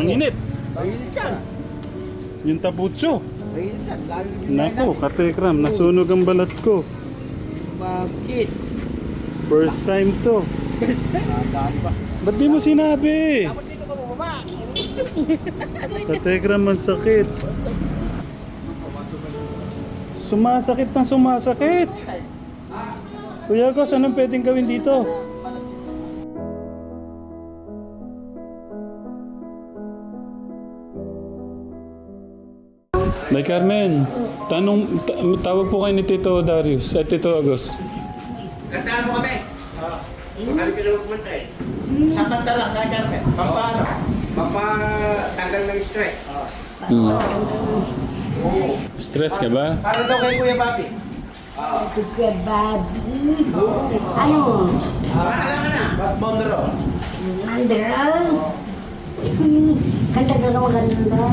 Ang init. Mainit yan. Yung taputso. Mainit yan. Lagi Nako, katekram, nasunog ang balat ko. Bakit? First time to. Nadaan pa. Ba't di mo sinabi? Dapat dito ka bumaba. Katekram, ang sakit. Sumasakit na sumasakit. Kuya Gus, anong pwedeng gawin dito? Nay Carmen, tawag po kayo ni Tito Darius, Tito Agos. Kantaan mo kami. Magaling ka naman kumanta eh. Sa kanta lang, kaya Carmen. Pampaano? Pampatanggal ng stress. Stress ka ba? Paano daw kay Kuya Bobby? Kuya Bobby. Ano? Alam ka na. Bondero. Mandara. Kanta ka na maganda.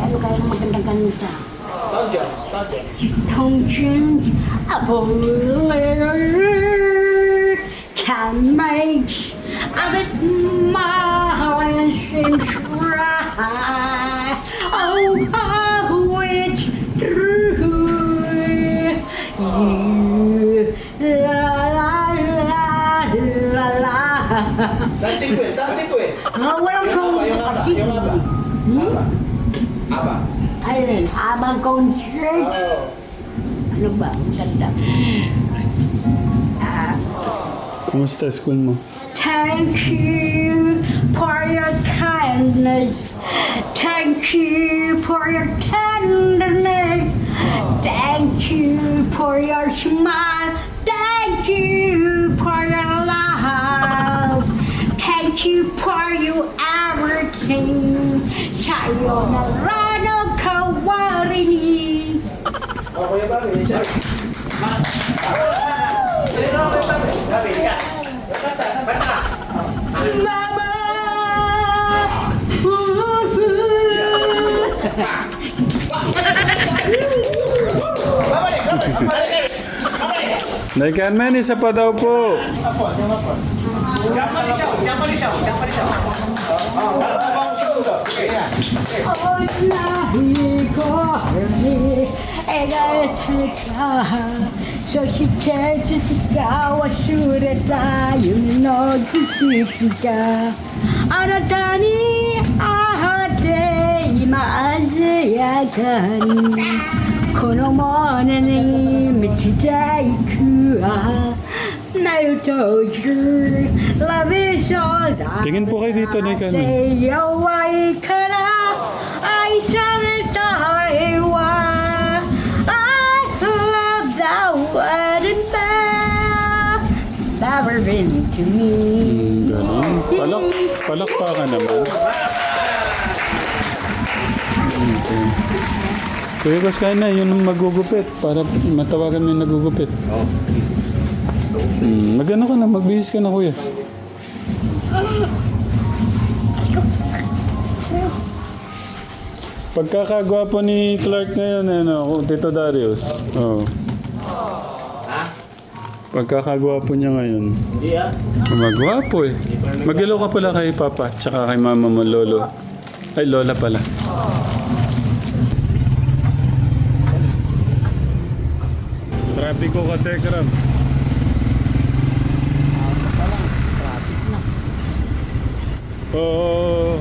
Ano kaya magandang kanta? Tom Jones. Tom Jones. Tom Jones. Abo. Can make of it my seem try. Oh, how it's true. You la la la la la. Dancing Queen. Dancing Queen. Walang kong Yung aba. kasi. Yung aba. Aba. Ayun, abang concert. Oh. Ano ba? Ang ganda. Kumusta school mo? Thank you for your kindness. Thank you for your tenderness. Thank you for your smile. Thank you for your love. Thank you for your everything. Sayonara no kawarini. Oh, Kuya Bobby. Sino Kuya Bobby? Bobby, ka. Bata. Bata. Mama. Babalik. Babalik. Babalik. Babalik. Nay Carmen, isa pa daw po. Apon. Yung apon. Diyan pa rin siya. Habang segundo. Okay, yan. Olahi ko egay ka so si Cheche ka wasureta yun no tsika anata ni ahate imaazayakani kono mona ni michitai ku Naruto-ju, love is all that Tingin po kayo dito, Nay Carmen. Yawai kana, I sanitawa. I love that word and that never been to me. Galing. Palakpakan naman. Okay. Kuya Gus, kaya na, yun ang magugupit para matawagan mo yung nagugupit. Magano ka na, magbihis ka na kuya. Pagkakagwapo ni Clark ngayon, ano, Tito Darius. Oo. Pagkakagwapo niya ngayon. Hindi ah. Magwapo eh. Mag-hello ka pala kay Papa, tsaka kay Mama mo, Lolo. Ay, Lola pala. Traffic ko ka, Tekram. Oo.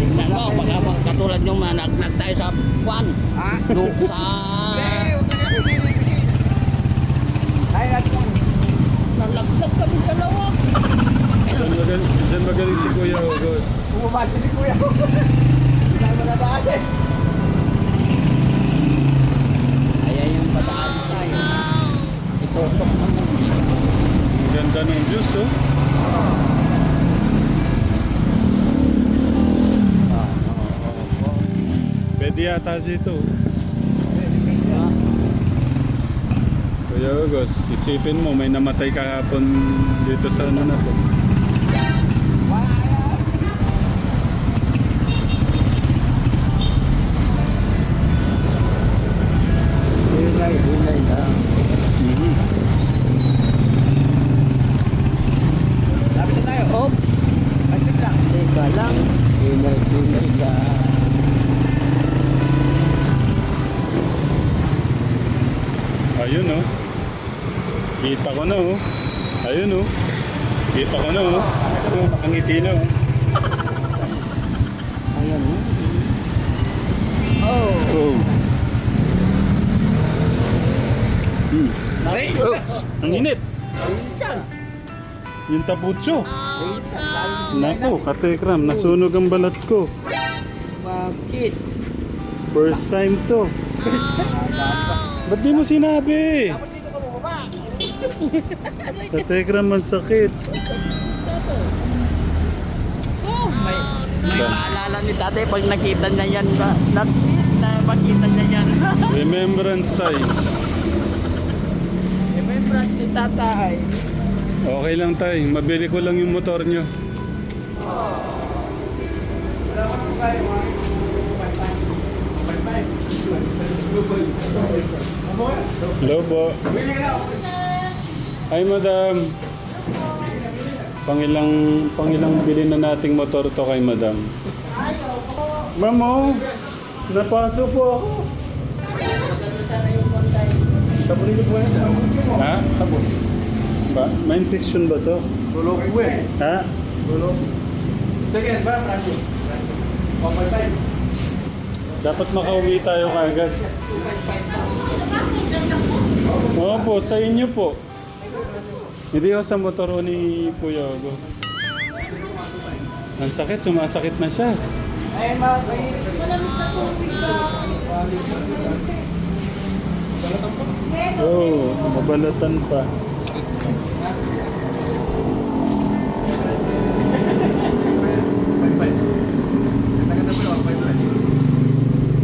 Tingnan mo, baka katulad yung managlag tayo sa buwan. Nung sa... Nalaglag kami dalawa. Diyan magaling si Kuya August. Bumabati ni Kuya. Hindi na madadaan eh. Ayan yung pataan tayo. Itutok mo. Ang ganda ng juice, oh. Pwede yata dito. Kuya August, isipin mo, may namatay kahapon dito sa ano na to. Ayun oh. Kita ko na oh. Ayun oh. Kita ko na oh. Ayun, nakangiti na oh. Ayan. Oh. Oh. Ay! Ang init. Yan! Yung taputso. Nako, katekram, nasunog ang balat ko. Bakit? First time to. Ba't di mo sinabi? Dapat dito ka bumaba. Katekram, ang sakit. Oh, may maalala ni tatay pag nakita niya yan ba? Nakita niya yan. Remembrance time. Remember ni tatay. Okay lang tay, mabili ko lang yung motor nyo. Hello po. Hi madam. Pangilang bili na nating motor to kay madam. Ma'am oh, napaso po ako. Tapunin ko po yan. Ha? Ba? May infection ba to? Tulog ko eh. Ha? Tulog. Sige, ba? Francis. 1.5. Dapat makauwi tayo kagad. Opo, sa inyo po. Hindi ako sa motor ni Kuya August. Ang sakit, sumasakit na siya. Oo, mabalatan pa.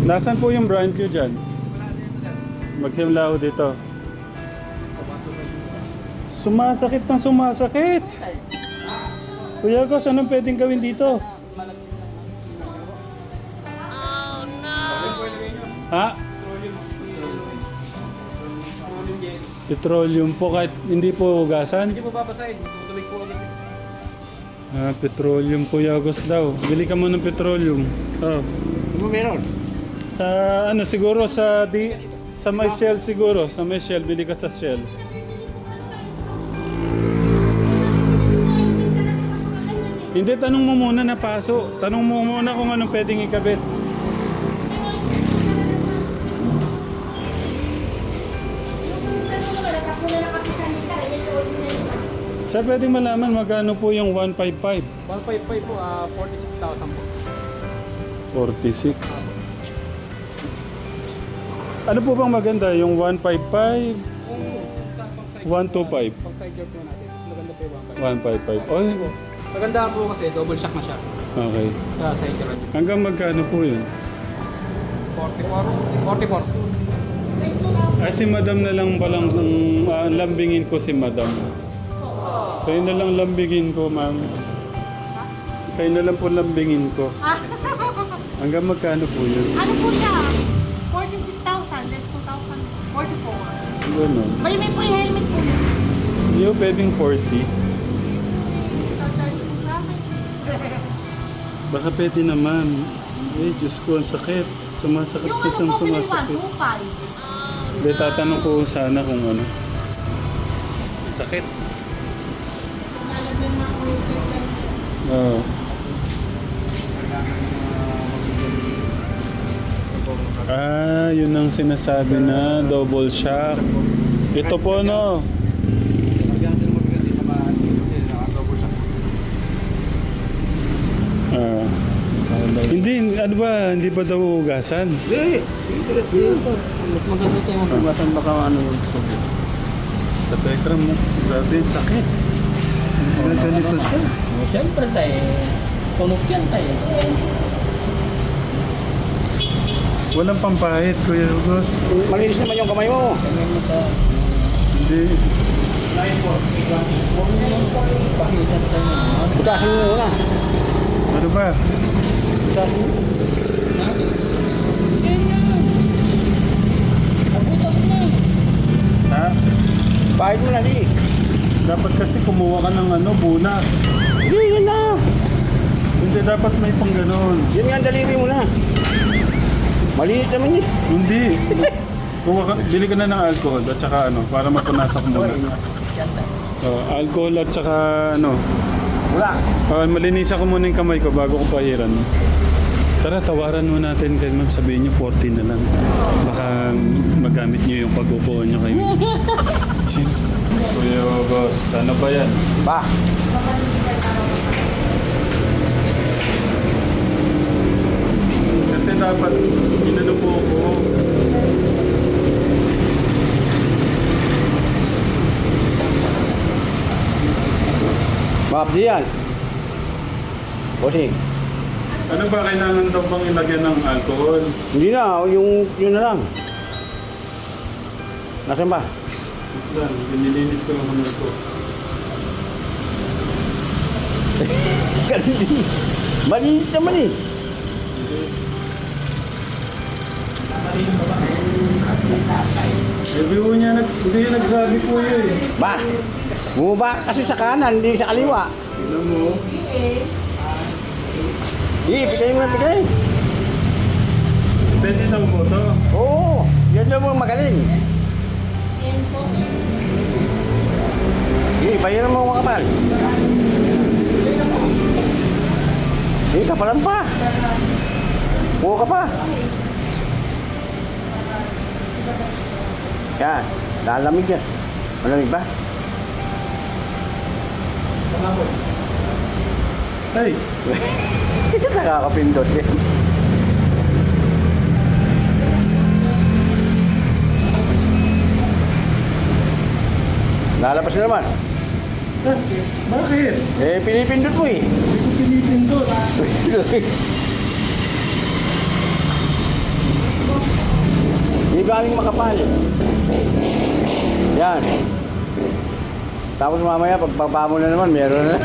Nasaan po yung brand ko dyan? Magsimula ako dito. Sumasakit na sumasakit. Kuya August, anong pwedeng gawin dito? Ha? Petroleum po kahit hindi po hugasan? Hindi po babasahin. Tutubig po ulit. Ah, petroleum Kuya August daw. Bili ka mo ng petroleum. Oh. Ano meron? Sa ano siguro sa may Shell siguro. Sa may Shell, bili ka sa Shell. Hindi, tanong mo muna na paso. Tanong mo muna kung anong pwedeng ikabit. Sir, pwedeng malaman magkano po yung 155? 1.5 po, 46,000 po. 46. Ano po bang maganda? Yung 155? 125? Pag side job po natin, mas maganda po yung 155. 1.5. Oh, Maganda po kasi double shock na siya. okay. Sa side job. Hanggang magkano po yun? 44. Ay, si madam na lang palang lambingin ko si madam. Kayo na lang lambingin ko, ma'am. Kayo na lang po lambingin ko. Hanggang magkano po yun? Ano po siya? 46,000 less 2,000, 44. Ganun. May free helmet po yun. Hindi po pwedeng 40. Tatay po sa akin. Baka pwede naman. Eh, Diyos ko, ang sakit. Sumasakit Yung ko ano po pinili sumasakit. 125. Hindi, tatanong ko sana kung ano. Sakit. Nalagyan na ako Oo. Ah, yun ang sinasabi na double shock. Ito po no. Maganda mo bigati sa mga kasi naka-double shock. Ah. Hindi, ano ba? Hindi ba daw hugasan? Hindi! Mas maganda tayo magbuwasan baka ano yung sabi. Sa Tekram mo. Grabe, sakit. Ganito siya. Oh, siyempre tayo. Tunok yan tayo. Walang pampahit, Kuya August. Malinis naman yung kamay mo. Hindi. Butasin mo muna. Ano ba? Butasin mo. Ha? Pahit mo na di. Dapat kasi kumuha ka ng ano, buna. Hindi, yun na. Hindi, dapat may pang ganon. Yun nga ang daliri mo na. Maliit naman yun. Hindi. Bili ka na ng alcohol at saka ano, para mapunasan ko muna. Alcohol at saka ano. Wala. Malinisan ko muna yung kamay ko bago ko pahiran. Tara, tawaran mo natin kay ma'am. Sabihin niyo 40 na lang. Baka magamit niyo yung pag-upo niyo kay ma'am. Sino? Kuya Boss, ano ba yan? Ba? Kasi dapat inano po ko. Mabdi yan. Bossing. Ano ba kailangan daw bang ilagyan ng alcohol? Hindi na, yun na lang. Nasaan ba? Yan, pinilinis ko lang muna ito. Ganun din. Maliit naman eh. Sabi ko niya, hindi nagsabi po yun eh. Ba? Bumaba kasi sa kanan, hindi sa kaliwa. Tignan mo. Hindi, pigay mo na pigay. Pwede daw po to. Oo, yan daw mo magaling. Hindi, bayaran mo mga kapal. Hindi, kapalan pa. Buo ka pa. Yan, lalamig yan. Malamig ba? Hey! Saka kapindot eh. Lalabas na naman. Bakit? Eh, pinipindot mo eh. Hindi ko pinipindot. Hindi galing makapal. Yan. Tapos mamaya, pagbaba mo na naman, meron na.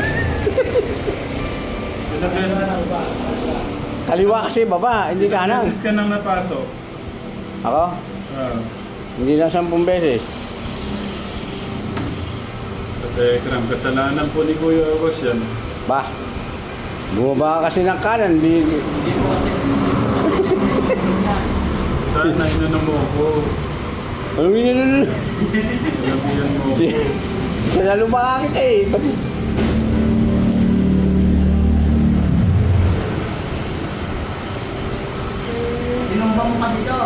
Ilang beses, Kaliwa kasi baba, hindi ilang kanan. beses ka nang napasok. Ako? Ah. Hindi na 10 beses. Sa Telegram, kasalanan po ni Kuya August yan. Ba? Bumaba ka kasi ng kanan, hindi... Sana inano mo ko. Anong ginano? Ilabihan mo ko. Kaya lumakakit eh. Ba't... Inumbang mo kasi ito.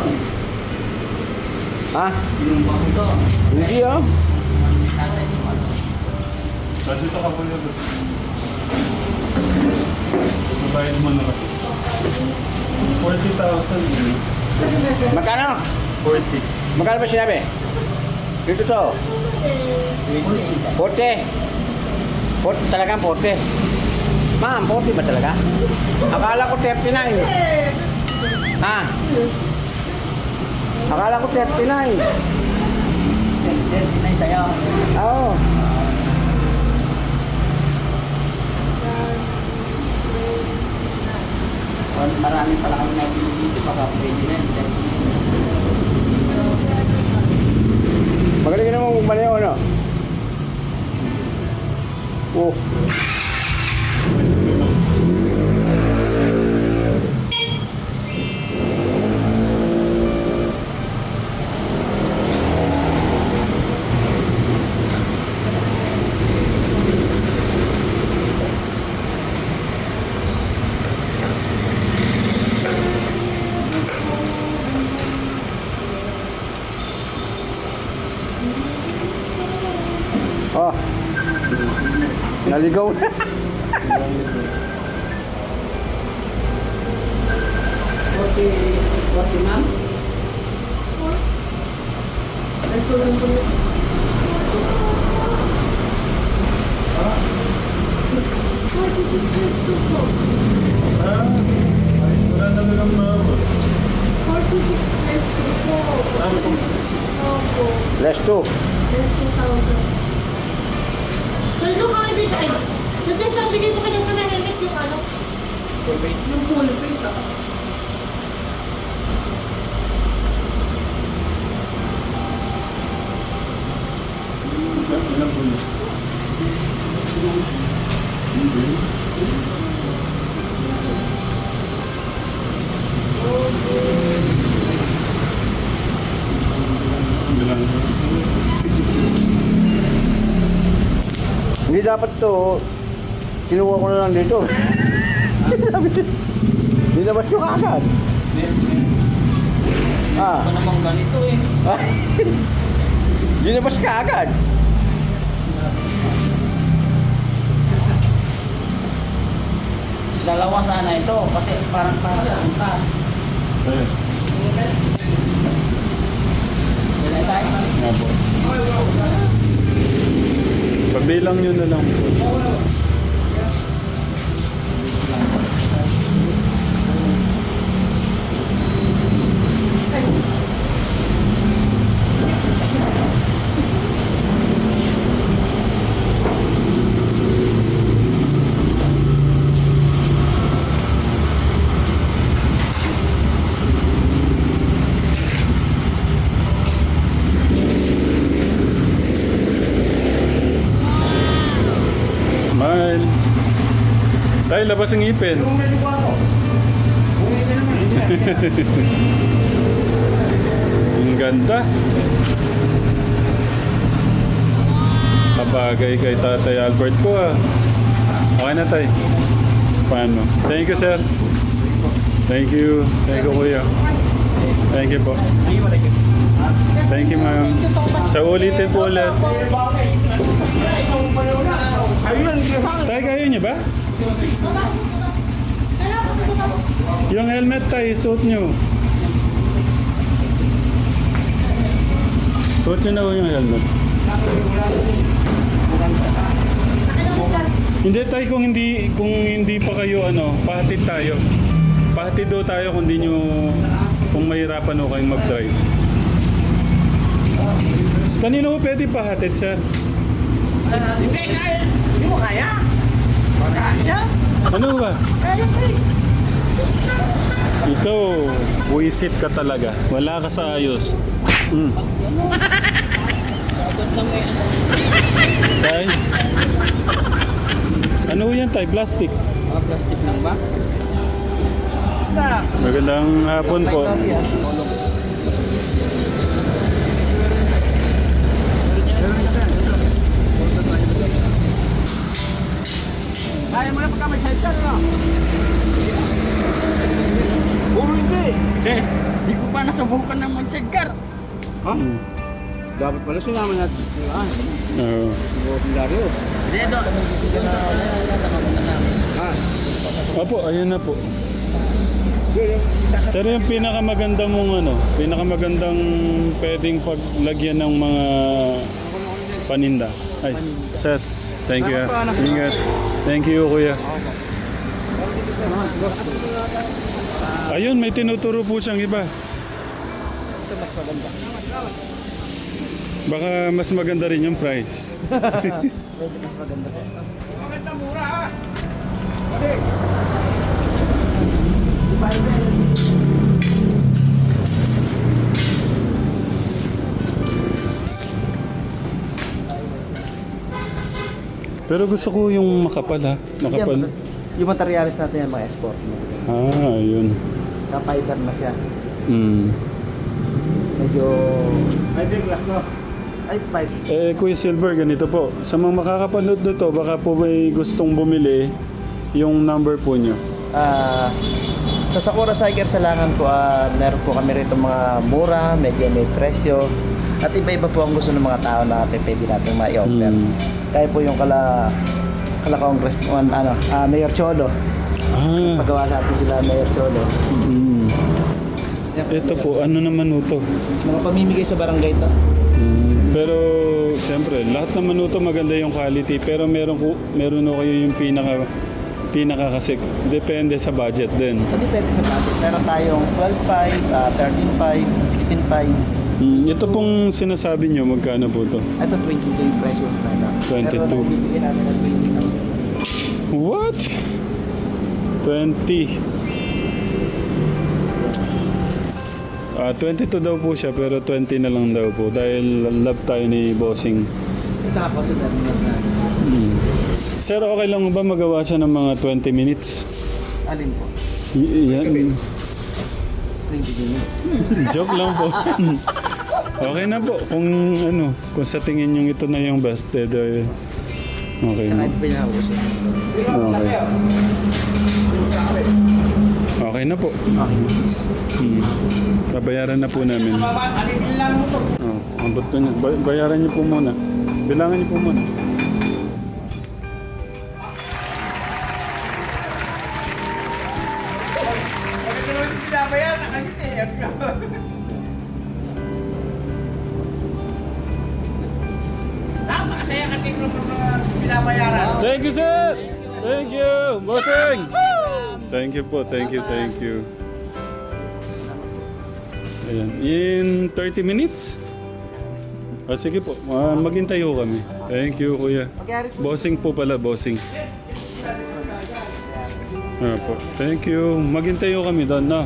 Ha? Inumbang mo ito. Hindi oh. Kasi ito ka Kuya August. Mabayad mo na kasi. 40,000. Magkano? 40. Magkano ba sinabi? Dito to. 40. 40 talaga 40. Ma'am, 40 ba talaga? Akala ko 39. Ha? Akala ko 39. Hindi tayo. Oo. Marami pala kami nabili dito. Baka pwede na. Magaling naman bumaliw, ano? Oh. Oh. Naligaw na. Forty, ma'am? Ah, ay, wala na lang maabot. 46 less to po. Ah, kung- Opo. Less 2. Less 2,000. Sir, yung kakibigay. Yung test ang bigay ko kanya sa helmet yung ano? Yung full face ah. ilang bulo? dapat to, kinuha ko na lang dito. Dinabas yung agad. Ah. Ano namang ganito eh. Dinabas ka agad. Dalawa sana ito kasi parang punta. Ayun. Dala tayo. Nga po. Pabilang nyo na lang po. Mahal. Tayo, labas ang ipin. Yung may lupa ko. Bumili ka naman. Ang ganda. Kabagay kay Tatay Albert ko ah. Okay na tayo. Paano? Thank you, sir. Thank you. Thank you, kuya. Thank you po. Thank you, ma'am. Sa ulitin po ulit. Ayun, Tay, kaya niyo ba? Yung helmet tayo, suot niyo. Suot niyo na po yung helmet. Hindi tayo kung hindi pa kayo pahatid tayo. Pahatid daw tayo kung mahirapan o kayong mag-drive. Kanino ko pwede pahatid, sir? Hindi mo kaya? Kaya? Ano ba? Kaya pa eh. Ikaw, buisit ka talaga. Wala ka sa ayos. Tay? Ano yan, tay? Plastic. Plastic lang ba? Magandang hapon po. Kaya mo na pagka may sidecar, no? Puro hindi. Di ko pa nasubukan ng mag-checker. Ha? Dapat pala sinama natin. Oo. Laro. Dito. Ha? Opo, ayun na po. Sir, yung pinakamagandang pwedeng paglagyan ng mga paninda. Ay, sir, thank you. Ingat. Thank you, kuya. Ayun, may tinuturo po siyang iba. Baka mas maganda rin yung price. Maganda mura, ha? Pero gusto ko yung makapal ha. Makapal. Yung materialis natin yan, mga export. Ah, yun. Ka-fiber na siya. Medyo... Fiber glass, no? Ay, fiber. Kuya Silver, ganito po. Sa mga makakapanood nito, baka po may gustong bumili yung number po nyo. Sa Sakura Cycle sa Langan po, meron po kami rito mga mura, medyo may presyo. At iba-iba po ang gusto ng mga tao na pwede natin ma-i-offer. Kaya po yung kala Congressman, Mayor Cholo. Pagawa sa atin sila Mayor Cholo. Ito po, ano naman ito? Mga pamimigay sa barangay ito. Pero, siyempre, lahat naman ito maganda yung quality. Pero meron o kayo yung pinaka kasi depende sa budget din. So, depende sa budget. Meron tayong 12.5, 13.5, 16.5. Ito pong sinasabi nyo, magkano po ito? Ito 22 yung presyo. 22. Pero nabibigyan natin ng 20,000. What? 20. 22 daw po siya pero 20 na lang daw po dahil love tayo ni Bossing. At saka po sa dami natin. Sir, okay lang ba magawa siya ng mga 20 minutes? Alin po? Yan. 20 minutes. Joke lang po. Okay na po. Kung sa tingin nyo ito na yung best, Okay Tsaka na. ito pinaubos. Okay. Okay na po. Babayaran na po namin. Oh, abot ko niya. Bayaran niyo po muna. Bilangan niyo po muna. Thank you, sir! Thank you! Bossing! Thank you po, thank you, thank you. Ayan. In 30 minutes? Sige po, maghintay ho kami. Thank you, kuya. Bossing po pala, bossing. Po. Thank you. Maghintay ho kami doon, no?